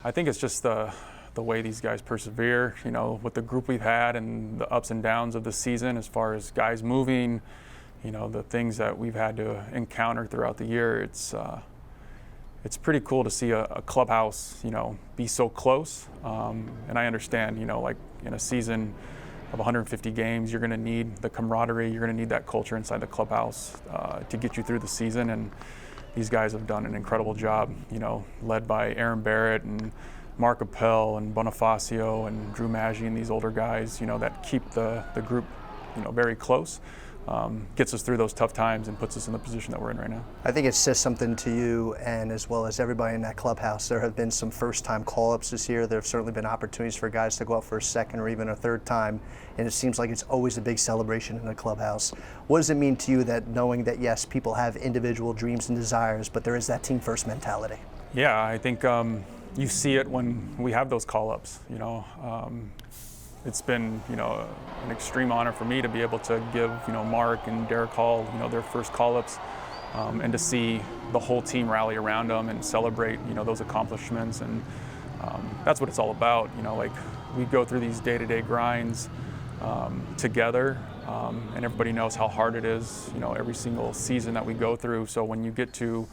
I think it's just the way these guys persevere, with the group we've had and the ups and downs of the season as far as guys moving, the things that we've had to encounter throughout the year. It's pretty cool to see a clubhouse, be so close. And I understand, like in a season of 150 games, you're going to need the camaraderie, you're going to need that culture inside the clubhouse to get you through the season. And these guys have done an incredible job, led by Aaron Barrett and Mark Appel and Bonifacio and Drew Maggi and these older guys, that keep the group, very close. Gets us through those tough times and puts us in the position that we're in right now. I think it says something to you and as well as everybody in that clubhouse. There have been some first-time call-ups this year. There have certainly been opportunities for guys to go out for a second or even a third time, and it seems like it's always a big celebration in the clubhouse. What does it mean to you that knowing that, yes, people have individual dreams and desires, but there is that team-first mentality? Yeah, I think you see it when we have those call-ups, It's been, an extreme honor for me to be able to give, Mark and Derek Hall, their first call-ups, and to see the whole team rally around them and celebrate, those accomplishments. And that's what it's all about. Like we go through these day-to-day grinds together, and everybody knows how hard it is, every single season that we go through. So when you get to,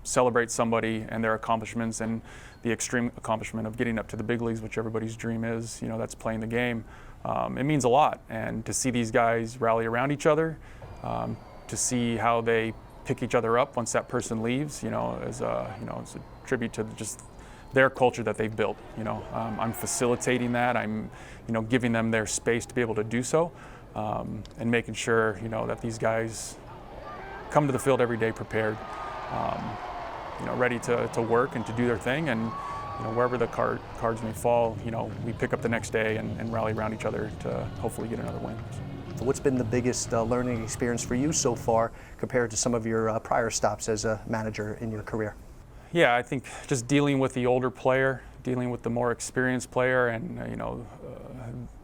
celebrate somebody and their accomplishments and the extreme accomplishment of getting up to the big leagues, which everybody's dream is, that's playing the game. It means a lot. And to see these guys rally around each other, to see how they pick each other up once that person leaves, as it's a tribute to just their culture that they've built. I'm facilitating that. I'm, giving them their space to be able to do so, and making sure, that these guys come to the field every day prepared. Ready to work and to do their thing, and wherever the cards may fall, we pick up the next day and rally around each other to hopefully get another win. So what's been the biggest learning experience for you so far compared to some of your prior stops as a manager in your career? Yeah, I think just dealing with the older player, dealing with the more experienced player, and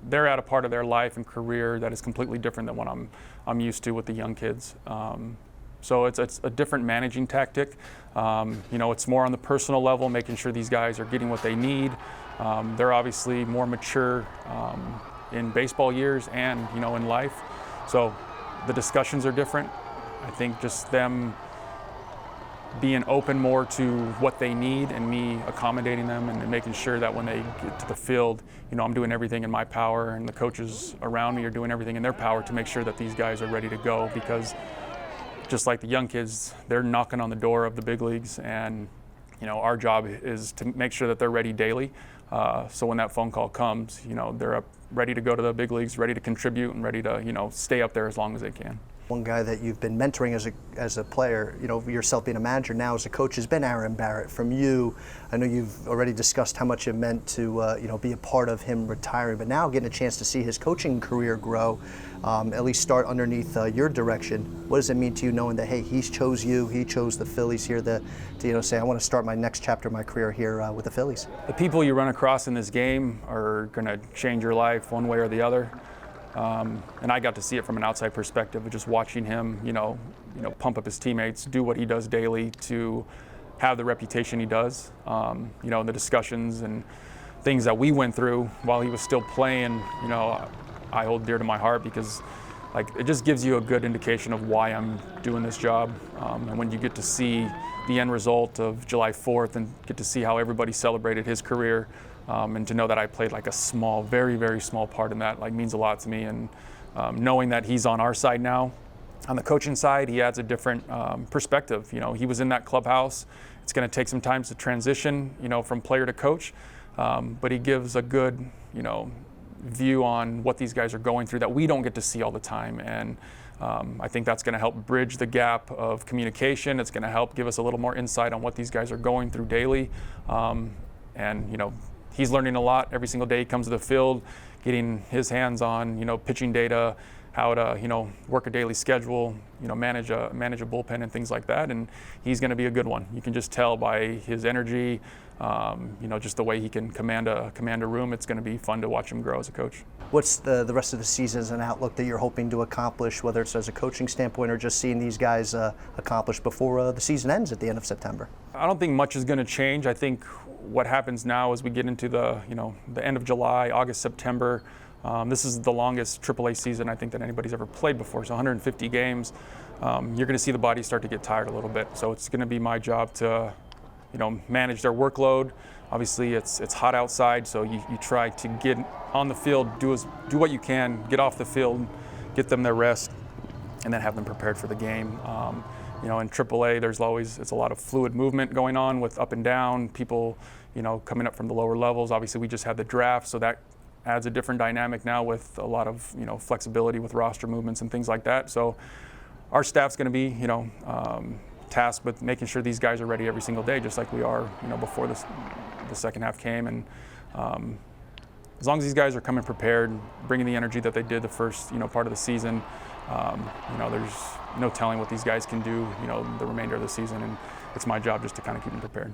they're at a part of their life and career that is completely different than what I'm used to with the young kids. So it's a different managing tactic. It's more on the personal level, making sure these guys are getting what they need. They're obviously more mature in baseball years and, in life. So the discussions are different. I think just them being open more to what they need and me accommodating them and making sure that when they get to the field, I'm doing everything in my power and the coaches around me are doing everything in their power to make sure that these guys are ready to go, because just like the young kids, they're knocking on the door of the big leagues, and our job is to make sure that they're ready daily. So when that phone call comes, they're up, ready to go to the big leagues, ready to contribute, and ready to stay up there as long as they can. One guy that you've been mentoring as a player, yourself being a manager now as a coach, has been Aaron Barrett. From you, I know you've already discussed how much it meant to be a part of him retiring, but now getting a chance to see his coaching career grow, at least start underneath your direction. What does it mean to you knowing that, hey, he chose you, he chose the Phillies here to say, I want to start my next chapter of my career here with the Phillies? The people you run across in this game are going to change your life one way or the other. And I got to see it from an outside perspective of just watching him, pump up his teammates, do what he does daily to have the reputation he does. The discussions and things that we went through while he was still playing, I hold dear to my heart, because it just gives you a good indication of why I'm doing this job. And when you get to see the end result of July 4th and get to see how everybody celebrated his career, and to know that I played a small, very, very small part in that, means a lot to me. And knowing that he's on our side now, on the coaching side, he adds a different perspective. He was in that clubhouse. It's going to take some time to transition, from player to coach, but he gives a good, view on what these guys are going through that we don't get to see all the time. And I think that's going to help bridge the gap of communication. It's going to help give us a little more insight on what these guys are going through daily. And he's learning a lot every single day he comes to the field, getting his hands on, pitching data, how to, work a daily schedule, manage a bullpen and things like that. And he's going to be a good one. You can just tell by his energy, just the way he can command a room. It's going to be fun to watch him grow as a coach. What's the rest of the season as an outlook that you're hoping to accomplish, whether it's as a coaching standpoint or just seeing these guys accomplish before the season ends at the end of September? I don't think much is going to change. I think what happens now as we get into the end of July, August, September. This is the longest AAA season I think that anybody's ever played before. So 150 games. You're going to see the bodies start to get tired a little bit. So it's going to be my job to, manage their workload. Obviously, it's hot outside, so you try to get on the field, do what you can, get off the field, get them their rest, and then have them prepared for the game. In AAA, it's a lot of fluid movement going on with up and down, people, coming up from the lower levels. Obviously, we just had the draft, so that adds a different dynamic now with a lot of, flexibility with roster movements and things like that. So our staff's going to be, tasked with making sure these guys are ready every single day, just like we are, before the second half came. And as long as these guys are coming prepared, bringing the energy that they did the first, part of the season, there's no telling what these guys can do, the remainder of the season. And it's my job just to kind of keep them prepared.